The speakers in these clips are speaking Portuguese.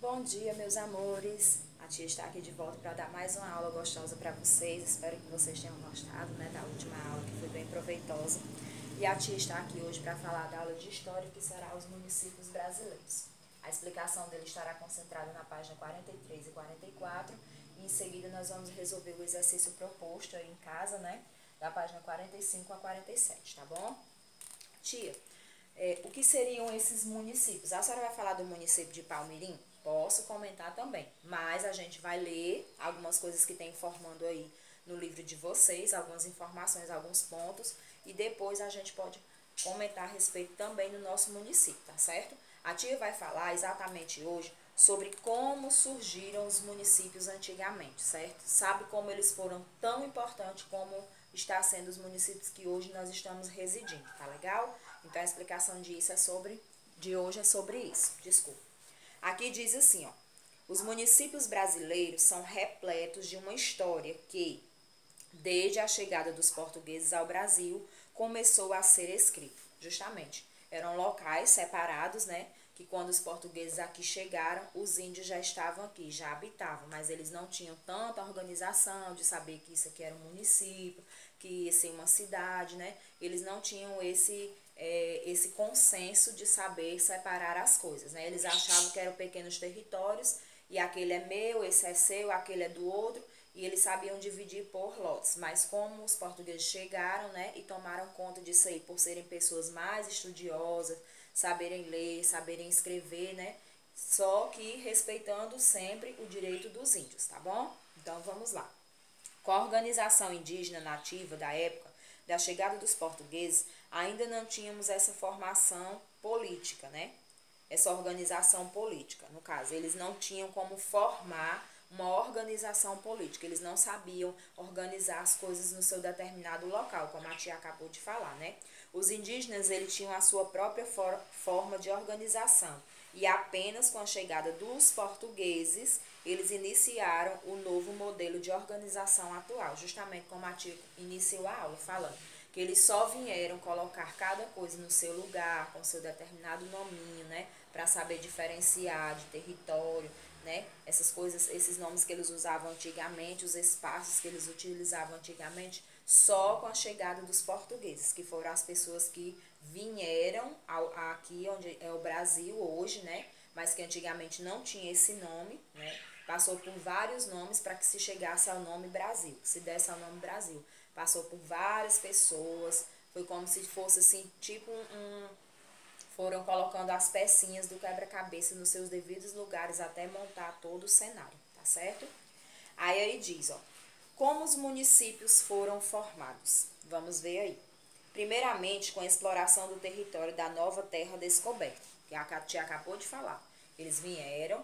Bom dia, meus amores. A tia está aqui de volta para dar mais uma aula gostosa para vocês. Espero que vocês tenham gostado, né, da última aula, que foi bem proveitosa. E a tia está aqui hoje para falar da aula de História, que será os municípios brasileiros. A explicação dele estará concentrada na página 43 e 44. E em seguida nós vamos resolver o exercício proposto aí em casa, né, da página 45 a 47, tá bom? Tia, o que seriam esses municípios? A senhora vai falar do município de Palmirim? Posso comentar também, mas a gente vai ler algumas coisas que tem informando aí no livro de vocês, algumas informações, alguns pontos, e depois a gente pode comentar a respeito também do nosso município, tá certo? A tia vai falar exatamente hoje sobre como surgiram os municípios antigamente, certo? Sabe como eles foram tão importantes como está sendo os municípios que hoje nós estamos residindo, tá legal? Então a explicação de hoje é sobre isso, desculpa. Aqui diz assim, ó: os municípios brasileiros são repletos de uma história que, desde a chegada dos portugueses ao Brasil, começou a ser escrita. Justamente, eram locais separados, né? Que quando os portugueses aqui chegaram, os índios já estavam aqui, já habitavam, mas eles não tinham tanta organização de saber que isso aqui era um município, que ia ser uma cidade, né? Eles não tinham esse consenso de saber separar as coisas, né? Eles achavam que eram pequenos territórios e aquele é meu, esse é seu, aquele é do outro, e eles sabiam dividir por lotes. Mas como os portugueses chegaram, né, e tomaram conta disso aí, por serem pessoas mais estudiosas, saberem ler, saberem escrever, né, só que respeitando sempre o direito dos índios, tá bom? Então vamos lá. Com a organização indígena nativa da época da chegada dos portugueses, ainda não tínhamos essa formação política, né? Essa organização política, no caso, eles não tinham como formar uma organização política, eles não sabiam organizar as coisas no seu determinado local, como a tia acabou de falar, né? Os indígenas, eles tinham a sua própria forma de organização, e apenas com a chegada dos portugueses, eles iniciaram o novo modelo de organização atual, justamente como a tia iniciou a aula falando, que eles só vieram colocar cada coisa no seu lugar, com seu determinado nominho, né, para saber diferenciar de território, né, essas coisas, esses nomes que eles usavam antigamente, os espaços que eles utilizavam antigamente, só com a chegada dos portugueses, que foram as pessoas que vieram aqui onde é o Brasil hoje, né, mas que antigamente não tinha esse nome, né, passou por vários nomes para que se chegasse ao nome Brasil, que se desse ao nome Brasil. Passou por várias pessoas, foi como se fosse assim, tipo foram colocando as pecinhas do quebra-cabeça nos seus devidos lugares até montar todo o cenário, tá certo? Aí ele diz, ó, como os municípios foram formados? Vamos ver aí. Primeiramente, com a exploração do território da nova terra descoberta, que a tia acabou de falar. Eles vieram,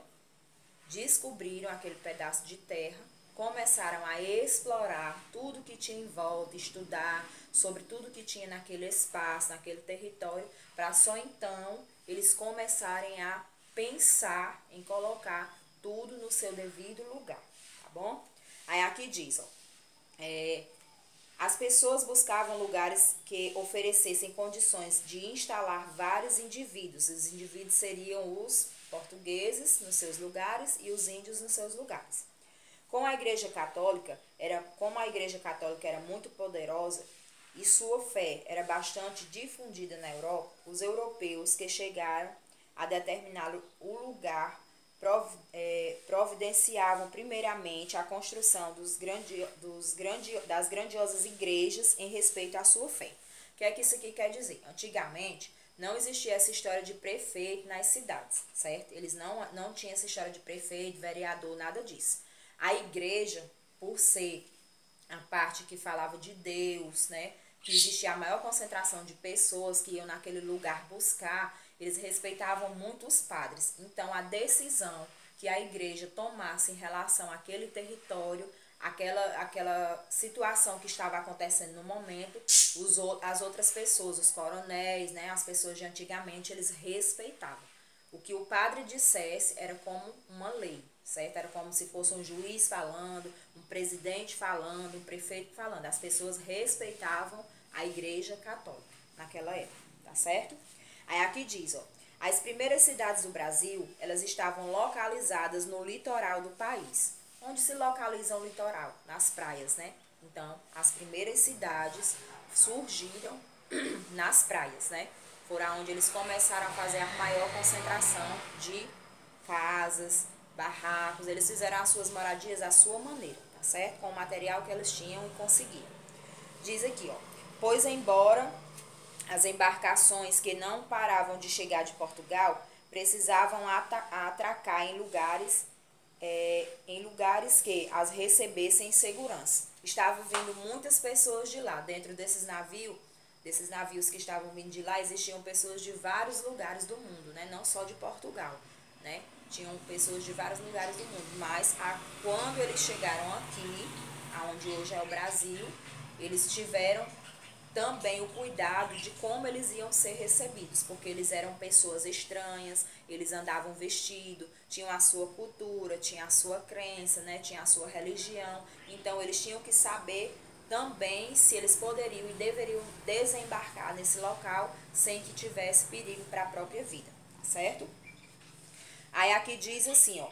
descobriram aquele pedaço de terra, começaram a explorar tudo que tinha em volta, estudar sobre tudo que tinha naquele espaço, naquele território, para só então eles começarem a pensar em colocar tudo no seu devido lugar, tá bom? Aí aqui diz, ó, as pessoas buscavam lugares que oferecessem condições de instalar vários indivíduos. Os indivíduos seriam os portugueses nos seus lugares e os índios nos seus lugares. Como a Igreja Católica era muito poderosa e sua fé era bastante difundida na Europa, os europeus que chegaram a determinar o lugar providenciavam primeiramente a construção das grandiosas igrejas em respeito à sua fé. O que é que isso aqui quer dizer? Antigamente, não existia essa história de prefeito nas cidades, certo? Eles não tinham essa história de prefeito, vereador, nada disso. A igreja, por ser a parte que falava de Deus, né? Que existia a maior concentração de pessoas que iam naquele lugar buscar, eles respeitavam muito os padres. Então, a decisão que a igreja tomasse em relação àquele território, aquela situação que estava acontecendo no momento, as outras pessoas, os coronéis, né, as pessoas de antigamente, eles respeitavam. O que o padre dissesse era como uma lei, certo? Era como se fosse um juiz falando, um presidente falando, um prefeito falando. As pessoas respeitavam a igreja católica naquela época, tá certo? Aí aqui diz, ó, As primeiras cidades do Brasil, elas estavam localizadas no litoral do país. Onde se localiza o litoral? Nas praias, né? Então, as primeiras cidades surgiram nas praias, né? Foram onde eles começaram a fazer a maior concentração de casas, barracos. Eles fizeram as suas moradias à sua maneira, tá certo? Com o material que eles tinham e conseguiram. Diz aqui, ó. Pois embora as embarcações que não paravam de chegar de Portugal precisavam atracar em lugares que as recebessem em segurança. Estavam vindo muitas pessoas de lá. Dentro desses navios que estavam vindo de lá, existiam pessoas de vários lugares do mundo, né? Não só de Portugal, né? Tinham pessoas de vários lugares do mundo. Mas quando eles chegaram aqui, aonde hoje é o Brasil, eles tiveram também o cuidado de como eles iam ser recebidos, porque eles eram pessoas estranhas, eles andavam vestidos, tinham a sua cultura, tinham a sua crença, né, tinham a sua religião, então eles tinham que saber também se eles poderiam e deveriam desembarcar nesse local sem que tivesse perigo para a própria vida, certo? Aí aqui diz assim, ó,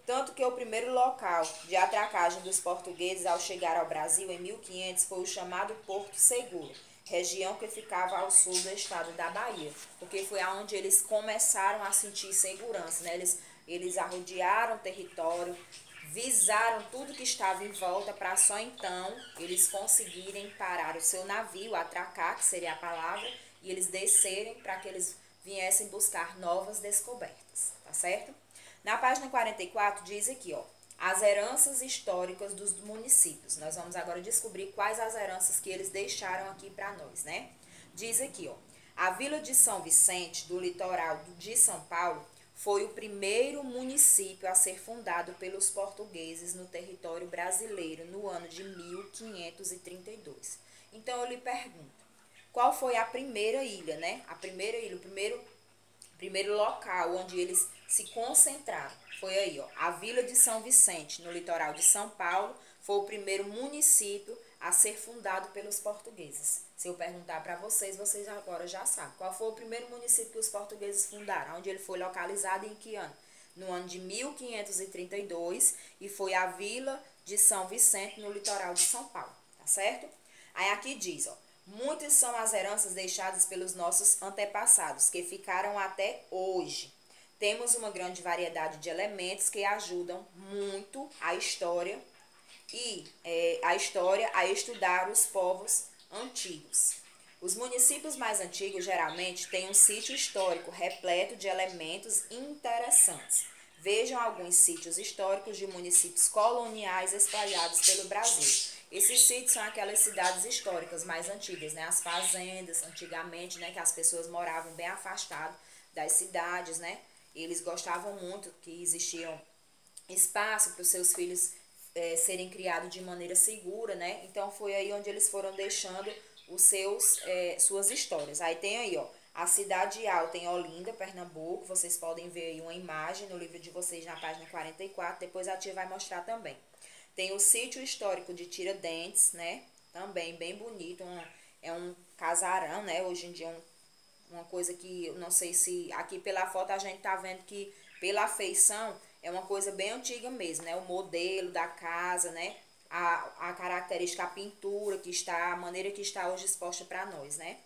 tanto que o primeiro local de atracagem dos portugueses ao chegar ao Brasil em 1500 foi o chamado Porto Seguro, região que ficava ao sul do estado da Bahia, porque foi aonde eles começaram a sentir segurança, né? Eles arrodearam o território, visaram tudo que estava em volta para só então eles conseguirem parar o seu navio, atracar, que seria a palavra, e eles descerem para que eles viessem buscar novas descobertas, tá certo? Na página 44 diz aqui, ó, as heranças históricas dos municípios. Nós vamos agora descobrir quais as heranças que eles deixaram aqui para nós, né? Diz aqui, ó, a Vila de São Vicente, do litoral de São Paulo, foi o primeiro município a ser fundado pelos portugueses no território brasileiro no ano de 1532. Então eu lhe pergunto, qual foi a primeira ilha, né? A primeira ilha, o primeiro local onde eles se concentraram. Foi aí, ó, a Vila de São Vicente, no litoral de São Paulo, foi o primeiro município a ser fundado pelos portugueses. Se eu perguntar para vocês, vocês agora já sabem. Qual foi o primeiro município que os portugueses fundaram? Onde ele foi localizado e em que ano? No ano de 1532 e foi a Vila de São Vicente, no litoral de São Paulo, tá certo? Aí aqui diz, ó, muitas são as heranças deixadas pelos nossos antepassados, que ficaram até hoje. Temos uma grande variedade de elementos que ajudam muito a história a estudar os povos antigos. Os municípios mais antigos geralmente têm um sítio histórico repleto de elementos interessantes. Vejam alguns sítios históricos de municípios coloniais espalhados pelo Brasil. Esses sítios são aquelas cidades históricas mais antigas, né? As fazendas, antigamente, né? Que as pessoas moravam bem afastadas das cidades, né? Eles gostavam muito que existiam espaço para os seus filhos serem criados de maneira segura, né? Então foi aí onde eles foram deixando suas histórias. Aí tem aí, ó, a Cidade Alta em Olinda, Pernambuco. Vocês podem ver aí uma imagem no livro de vocês na página 44. Depois a tia vai mostrar também. Tem o Sítio Histórico de Tiradentes, né? Também bem bonito. É um casarão, né? Hoje em dia uma coisa que eu não sei se aqui pela foto a gente tá vendo que pela feição é uma coisa bem antiga mesmo, né? O modelo da casa, né? A característica, a pintura que está, a maneira que está hoje exposta para nós, né?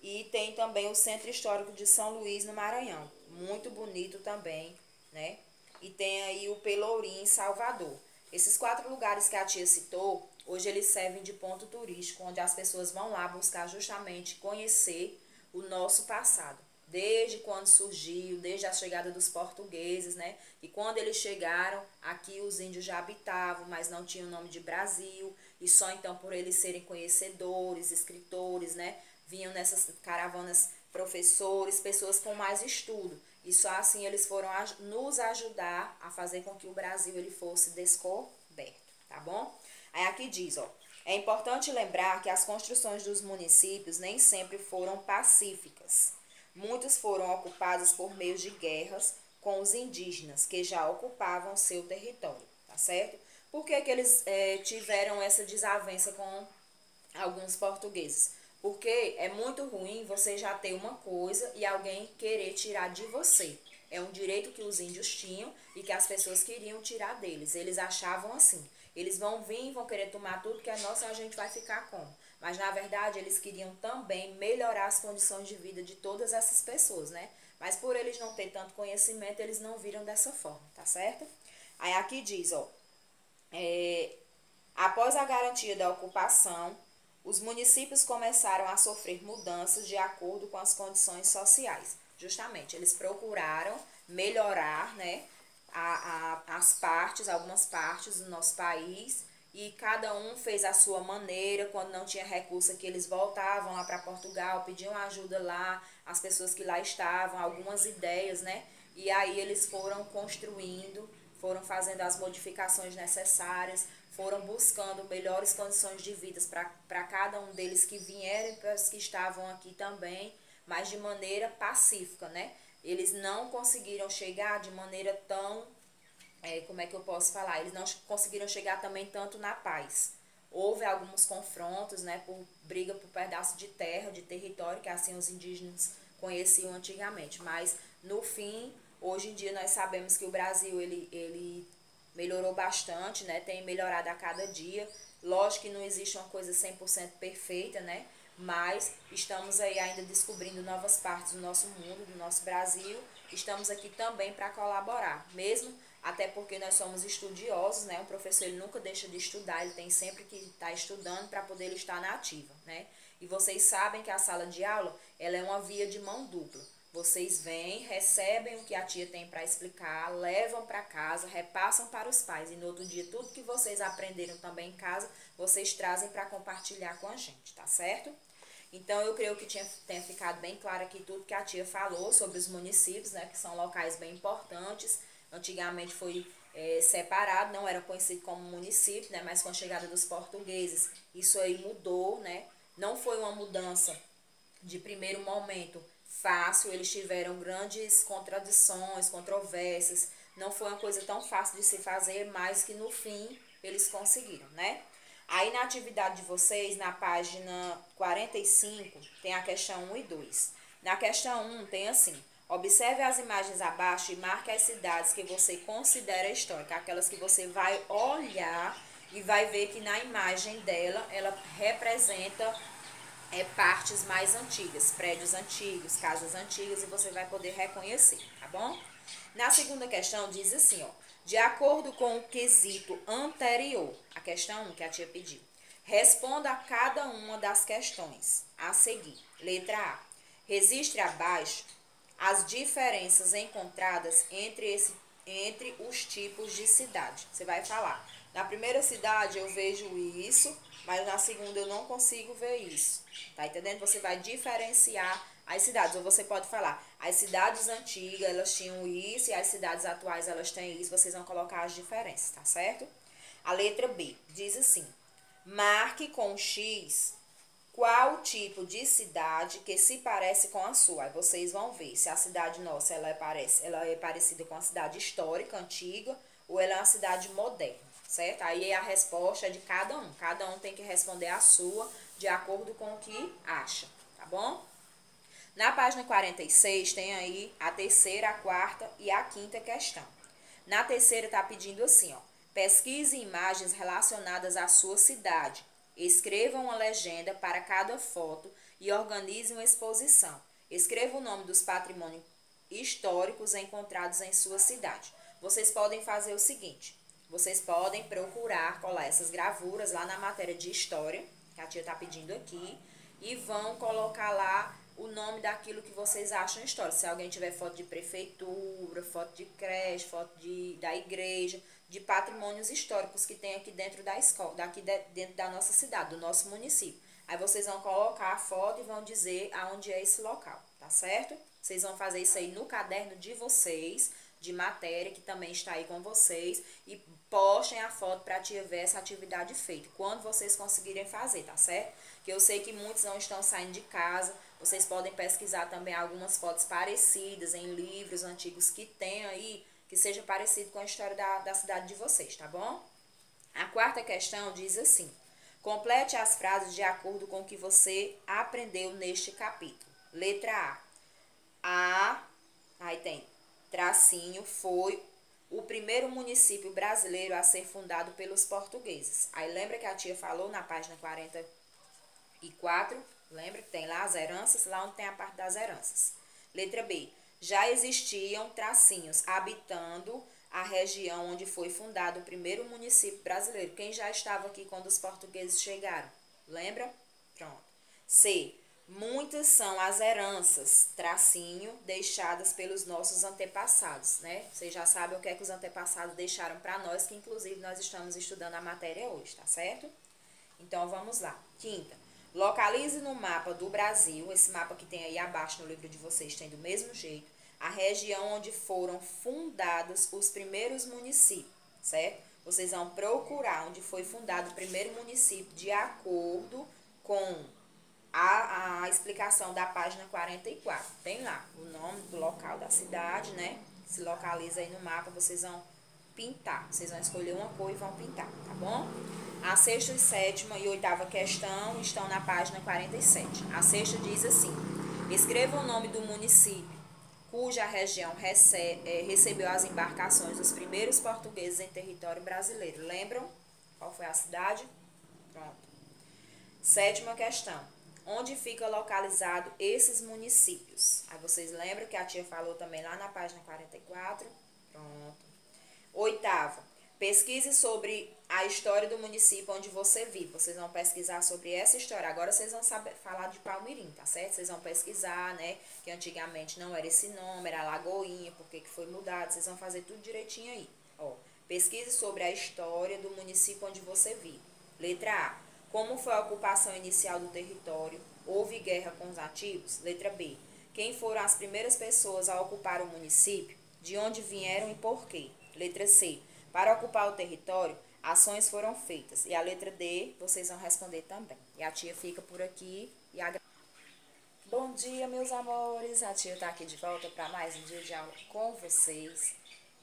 E tem também o Centro Histórico de São Luís, no Maranhão. Muito bonito também, né? E tem aí o Pelourinho, em Salvador. Esses 4 lugares que a tia citou, hoje eles servem de ponto turístico, onde as pessoas vão lá buscar justamente conhecer o nosso passado. Desde quando surgiu, desde a chegada dos portugueses, né? E quando eles chegaram, aqui os índios já habitavam, mas não tinham o nome de Brasil. E só então por eles serem conhecedores, escritores, né? Vinham nessas caravanas professores, pessoas com mais estudo. E só assim eles foram nos ajudar a fazer com que o Brasil ele fosse descoberto, tá bom? Aí aqui diz, ó, é importante lembrar que as construções dos municípios nem sempre foram pacíficas. Muitos foram ocupados por meio de guerras com os indígenas, que já ocupavam seu território, tá certo? Por que eles tiveram essa desavença com alguns portugueses? Porque é muito ruim você já ter uma coisa e alguém querer tirar de você. É um direito que os índios tinham e que as pessoas queriam tirar deles. Eles achavam assim. Eles vão vir, vão querer tomar tudo que é nosso e a gente vai ficar como? Mas na verdade eles queriam também melhorar as condições de vida de todas essas pessoas, né? Mas por eles não ter tanto conhecimento, eles não viram dessa forma, tá certo? Aí aqui diz, ó, após a garantia da ocupação, os municípios começaram a sofrer mudanças de acordo com as condições sociais. Justamente, eles procuraram melhorar, né, algumas partes do nosso país, e cada um fez a sua maneira. Quando não tinha recurso aqui, eles voltavam lá para Portugal, pediam ajuda lá, as pessoas que lá estavam, algumas ideias, né? E aí eles foram construindo, foram fazendo as modificações necessárias, foram buscando melhores condições de vida para cada um deles que vieram e para os que estavam aqui também, mas de maneira pacífica, né? Eles não conseguiram chegar de maneira tão, como é que eu posso falar? Eles não conseguiram chegar também tanto na paz. Houve alguns confrontos, né, por briga por pedaço de terra, de território, que assim os indígenas conheciam antigamente. Mas, no fim, hoje em dia nós sabemos que o Brasil, ele melhorou bastante, né, tem melhorado a cada dia. Lógico que não existe uma coisa 100% perfeita, né, mas estamos aí ainda descobrindo novas partes do nosso mundo, do nosso Brasil. Estamos aqui também para colaborar, mesmo até porque nós somos estudiosos, né? Um professor ele nunca deixa de estudar, ele tem sempre que estar estudando para poder ele estar na ativa, né? E vocês sabem que a sala de aula, ela é uma via de mão dupla. Vocês vêm, recebem o que a tia tem para explicar, levam para casa, repassam para os pais. E no outro dia, tudo que vocês aprenderam também em casa, vocês trazem para compartilhar com a gente, tá certo? Então, eu creio que tenha ficado bem claro aqui tudo que a tia falou sobre os municípios, né? Que são locais bem importantes. Antigamente foi separado, não era conhecido como município, né? Mas com a chegada dos portugueses, isso aí mudou, né? Não foi uma mudança de primeiro momento fácil, eles tiveram grandes contradições, controvérsias, não foi uma coisa tão fácil de se fazer, mas que no fim eles conseguiram, né? Aí na atividade de vocês, na página 45, tem a questão 1 e 2. Na questão 1 tem assim: observe as imagens abaixo e marque as cidades que você considera históricas, aquelas que você vai olhar e vai ver que na imagem dela, ela representa partes mais antigas, prédios antigos, casas antigas, e você vai poder reconhecer, tá bom? Na segunda questão diz assim, ó: de acordo com o quesito anterior, a questão 1 que a tia pediu, responda a cada uma das questões a seguir. Letra A: registre abaixo as diferenças encontradas entre os tipos de cidade. Você vai falar: na primeira cidade eu vejo isso, mas na segunda eu não consigo ver isso. Tá entendendo? Você vai diferenciar as cidades. Ou você pode falar: as cidades antigas elas tinham isso e as cidades atuais elas têm isso. Vocês vão colocar as diferenças, tá certo? A letra B diz assim: marque com X qual tipo de cidade que se parece com a sua. Aí vocês vão ver se a cidade nossa ela é parecida com a cidade histórica, antiga, ou ela é uma cidade moderna, certo? Aí a resposta é de cada um. Cada um tem que responder a sua de acordo com o que acha, tá bom? Na página 46 tem aí a terceira, a quarta e a quinta questão. Na terceira está pedindo assim, ó: pesquise imagens relacionadas à sua cidade. Escreva uma legenda para cada foto e organize uma exposição. Escreva o nome dos patrimônios históricos encontrados em sua cidade. Vocês podem fazer o seguinte: vocês podem procurar colar essas gravuras lá na matéria de história, que a tia está pedindo aqui, e vão colocar lá o nome daquilo que vocês acham histórico. Se alguém tiver foto de prefeitura, foto de creche, foto da igreja, de patrimônios históricos que tem aqui dentro da escola, dentro da nossa cidade, do nosso município. Aí vocês vão colocar a foto e vão dizer aonde é esse local, tá certo? Vocês vão fazer isso aí no caderno de vocês, de matéria, que também está aí com vocês, e postem a foto para a tia ver essa atividade feita, quando vocês conseguirem fazer, tá certo? Que eu sei que muitos não estão saindo de casa, vocês podem pesquisar também algumas fotos parecidas em livros antigos que tem aí, que seja parecido com a história da cidade de vocês, tá bom? A quarta questão diz assim: Complete as frases de acordo com o que você aprendeu neste capítulo. Letra A. Aí tem tracinho, foi o primeiro município brasileiro a ser fundado pelos portugueses. Aí lembra que a tia falou na página 44? Lembra que tem lá as heranças? Lá onde tem a parte das heranças. Letra B. Já existiam tracinhos habitando a região onde foi fundado o primeiro município brasileiro. Quem já estava aqui quando os portugueses chegaram? Lembra? Pronto. C. Muitas são as heranças, tracinho, deixadas pelos nossos antepassados, né? Vocês já sabem o que é que os antepassados deixaram para nós, que inclusive nós estamos estudando a matéria hoje, tá certo? Então, vamos lá. Quinta. Localize no mapa do Brasil, esse mapa que tem aí abaixo no livro de vocês tem do mesmo jeito, a região onde foram fundados os primeiros municípios, certo? Vocês vão procurar onde foi fundado o primeiro município de acordo com a explicação da página 44. Tem lá o nome do local da cidade, né? Se localiza aí no mapa, vocês vão pintar. Vocês vão escolher uma cor e vão pintar, tá bom? A sexta, sétima e oitava questão estão na página 47. A sexta diz assim: escreva o nome do município cuja região recebeu as embarcações dos primeiros portugueses em território brasileiro. Lembram qual foi a cidade? Pronto. Sétima questão: onde fica localizado esses municípios? Aí vocês lembram que a tia falou também lá na página 44? Pronto. Oitava: pesquise sobre a história do município onde você vive. Vocês vão pesquisar sobre essa história. Agora vocês vão saber falar de Palmirim, tá certo? Vocês vão pesquisar, né? Que antigamente não era esse nome, era Lagoinha, por que foi mudado. Vocês vão fazer tudo direitinho aí. Ó, pesquise sobre a história do município onde você vive. Letra A: como foi a ocupação inicial do território? Houve guerra com os nativos? Letra B: quem foram as primeiras pessoas a ocupar o município? De onde vieram e por quê? Letra C: para ocupar o território, ações foram feitas. E a letra D, vocês vão responder também. E a tia fica por aqui e Bom dia, meus amores. A tia tá aqui de volta para mais um dia de aula com vocês.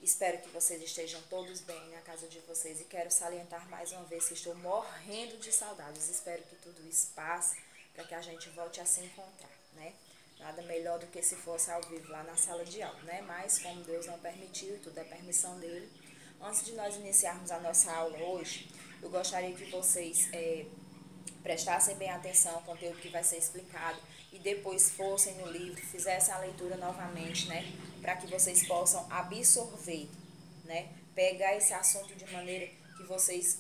Espero que vocês estejam todos bem na casa de vocês. E quero salientar mais uma vez que estou morrendo de saudades. Espero que tudo isso passe para que a gente volte a se encontrar, né? Nada melhor do que se fosse ao vivo lá na sala de aula, né? Mas como Deus não permitiu, tudo é permissão dele. Antes de nós iniciarmos a nossa aula hoje, eu gostaria que vocês prestassem bem atenção ao conteúdo que vai ser explicado e depois fossem no livro, fizessem a leitura novamente, né? Para que vocês possam absorver, né? Pegar esse assunto de maneira que vocês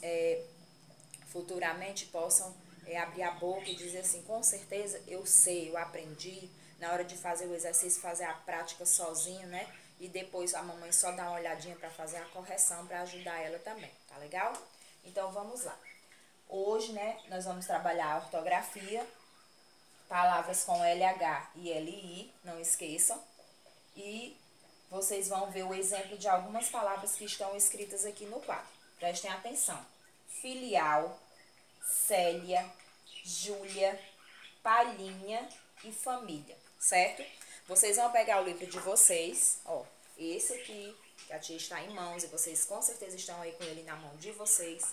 futuramente possam abrir a boca e dizer assim: com certeza eu sei, eu aprendi. Na hora de fazer o exercício, fazer a prática sozinho, né? E depois a mamãe só dá uma olhadinha para fazer a correção, para ajudar ela também, tá legal? Então vamos lá. Hoje, né, nós vamos trabalhar a ortografia, palavras com LH e LI, não esqueçam. E vocês vão ver o exemplo de algumas palavras que estão escritas aqui no quadro. Prestem atenção: filial, Célia, Júlia, palhinha e família, certo? Vocês vão pegar o livro de vocês, ó, esse aqui, que a tia está em mãos, e vocês com certeza estão aí com ele na mão de vocês.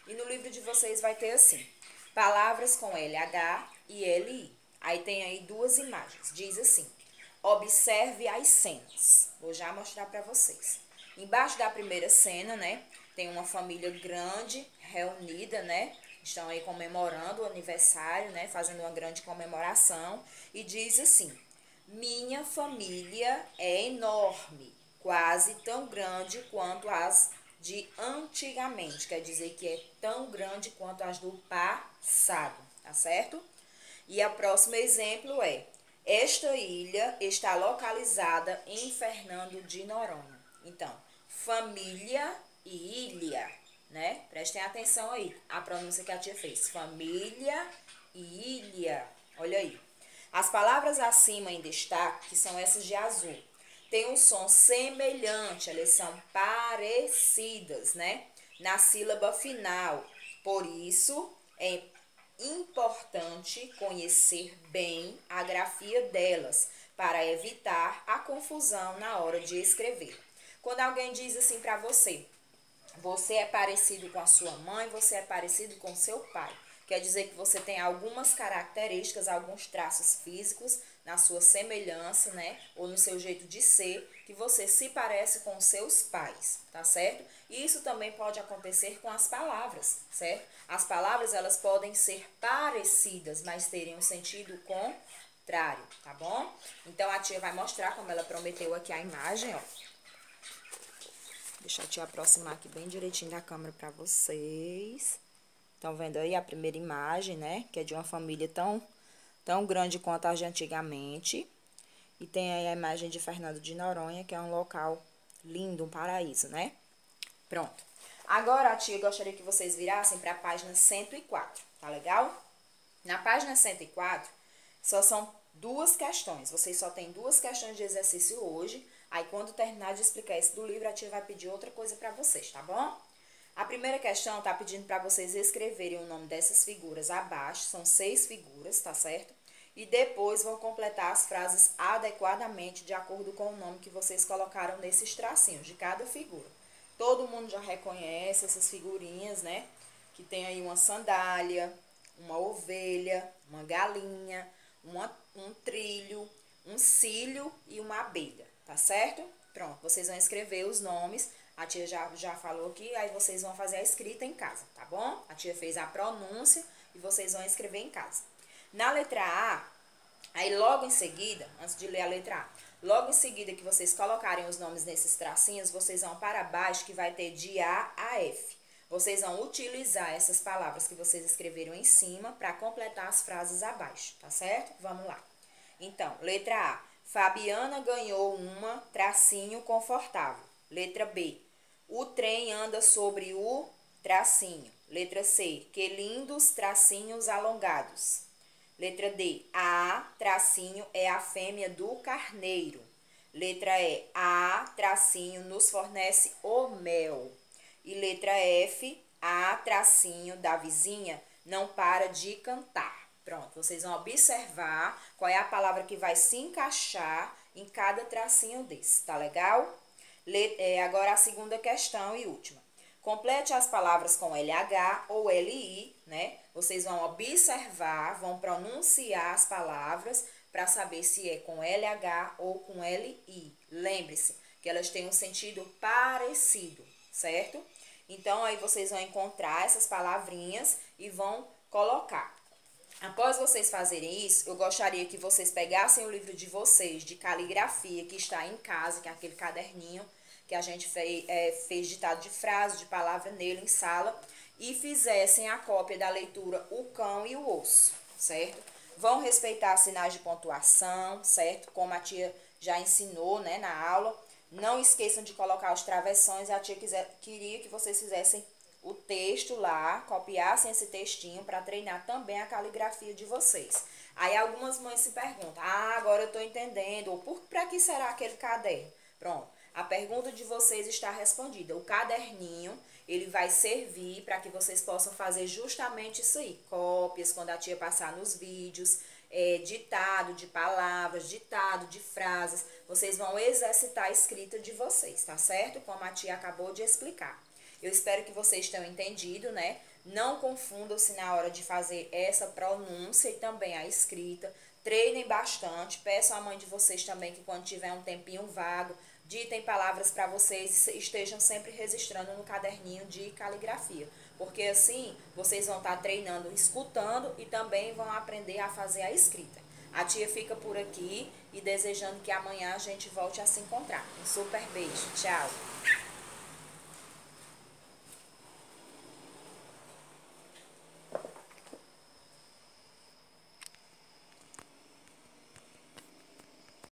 E no livro de vocês vai ter assim: palavras com LH e LI. Aí tem aí duas imagens. Diz assim: observe as cenas. Vou já mostrar para vocês. Embaixo da primeira cena, né, tem uma família grande reunida, né? Estão aí comemorando o aniversário, né? Fazendo uma grande comemoração. E diz assim: minha família é enorme, quase tão grande quanto as de antigamente. Quer dizer que é tão grande quanto as do passado, tá certo? E o próximo exemplo é: esta ilha está localizada em Fernando de Noronha. Então, família e ilha, né? Prestem atenção aí, a pronúncia que a tia fez. Família e ilha. Olha aí. As palavras acima em destaque, que são essas de azul, têm um som semelhante, elas são parecidas, né? Na sílaba final. Por isso, é importante conhecer bem a grafia delas, para evitar a confusão na hora de escrever. Quando alguém diz assim para você: você é parecido com a sua mãe, você é parecido com seu pai. quer dizer que você tem algumas características, alguns traços físicos na sua semelhança, né? Ou no seu jeito de ser, que você se parece com os seus pais, tá certo? E isso também pode acontecer com as palavras, certo? As palavras, elas podem ser parecidas, mas terem um sentido contrário, tá bom? Então, a tia vai mostrar, como ela prometeu aqui a imagem, ó. Deixa eu te aproximar aqui bem direitinho da câmera para vocês. Estão vendo aí a primeira imagem, né? Que é de uma família tão grande quanto a de antigamente. E tem aí a imagem de Fernando de Noronha, que é um local lindo, um paraíso, né? Pronto. Agora, a tia gostaria que vocês virassem para a página 104, tá legal? Na página 104, só são duas questões. Vocês só têm duas questões de exercício hoje. Aí, quando terminar de explicar isso do livro, a tia vai pedir outra coisa para vocês, tá bom? A primeira questão tá pedindo para vocês escreverem o nome dessas figuras abaixo. São 6 figuras, tá certo? E depois vão completar as frases adequadamente de acordo com o nome que vocês colocaram nesses tracinhos de cada figura. Todo mundo já reconhece essas figurinhas, né? Que tem aí uma sandália, uma ovelha, uma galinha, um trilho, um cílio e uma abelha, tá certo? Pronto, vocês vão escrever os nomes. A tia já falou aqui, aí vocês vão fazer a escrita em casa, tá bom? A tia fez a pronúncia e vocês vão escrever em casa. Na letra A, aí logo em seguida, antes de ler a letra A, logo em seguida que vocês colocarem os nomes nesses tracinhos, vocês vão para baixo que vai ter de A a F. Vocês vão utilizar essas palavras que vocês escreveram em cima para completar as frases abaixo, tá certo? Vamos lá. Então, letra A, Fabiana ganhou uma tracinho confortável. Letra B, o trem anda sobre o tracinho. Letra C, que lindos tracinhos alongados. Letra D, a tracinho é a fêmea do carneiro. Letra E, a tracinho nos fornece o mel. E letra F, a tracinho da vizinha não para de cantar. Pronto, vocês vão observar qual é a palavra que vai se encaixar em cada tracinho desse, tá legal? Agora a segunda questão e última. Complete as palavras com LH ou LI, né? Vocês vão observar, vão pronunciar as palavras para saber se é com LH ou com LI. Lembre-se que elas têm um sentido parecido, certo? Então, aí vocês vão encontrar essas palavrinhas e vão colocar. Após vocês fazerem isso, eu gostaria que vocês pegassem o livro de vocês de caligrafia que está em casa, que é aquele caderninho que a gente fez ditado de frase, de palavra nele em sala, e fizessem a cópia da leitura O Cão e o Osso, certo? Vão respeitar sinais de pontuação, certo? Como a tia já ensinou, né, na aula. Não esqueçam de colocar os travessões. A tia queria que vocês fizessem o texto lá, copiassem esse textinho para treinar também a caligrafia de vocês. Aí algumas mães se perguntam, agora eu estou entendendo, ou para que será aquele caderno? Pronto. A pergunta de vocês está respondida. O caderninho, ele vai servir para que vocês possam fazer justamente isso aí. Cópias, quando a tia passar nos vídeos, ditado de palavras, ditado de frases. Vocês vão exercitar a escrita de vocês, tá certo? Como a tia acabou de explicar. Eu espero que vocês tenham entendido, né? Não confundam-se na hora de fazer essa pronúncia e também a escrita. Treinem bastante. Peçam à mãe de vocês também que quando tiver um tempinho vago, ditem palavras para vocês e estejam sempre registrando no caderninho de caligrafia. Porque assim, vocês vão estar treinando, escutando e também vão aprender a fazer a escrita. A tia fica por aqui e desejando que amanhã a gente volte a se encontrar. Um super beijo. Tchau!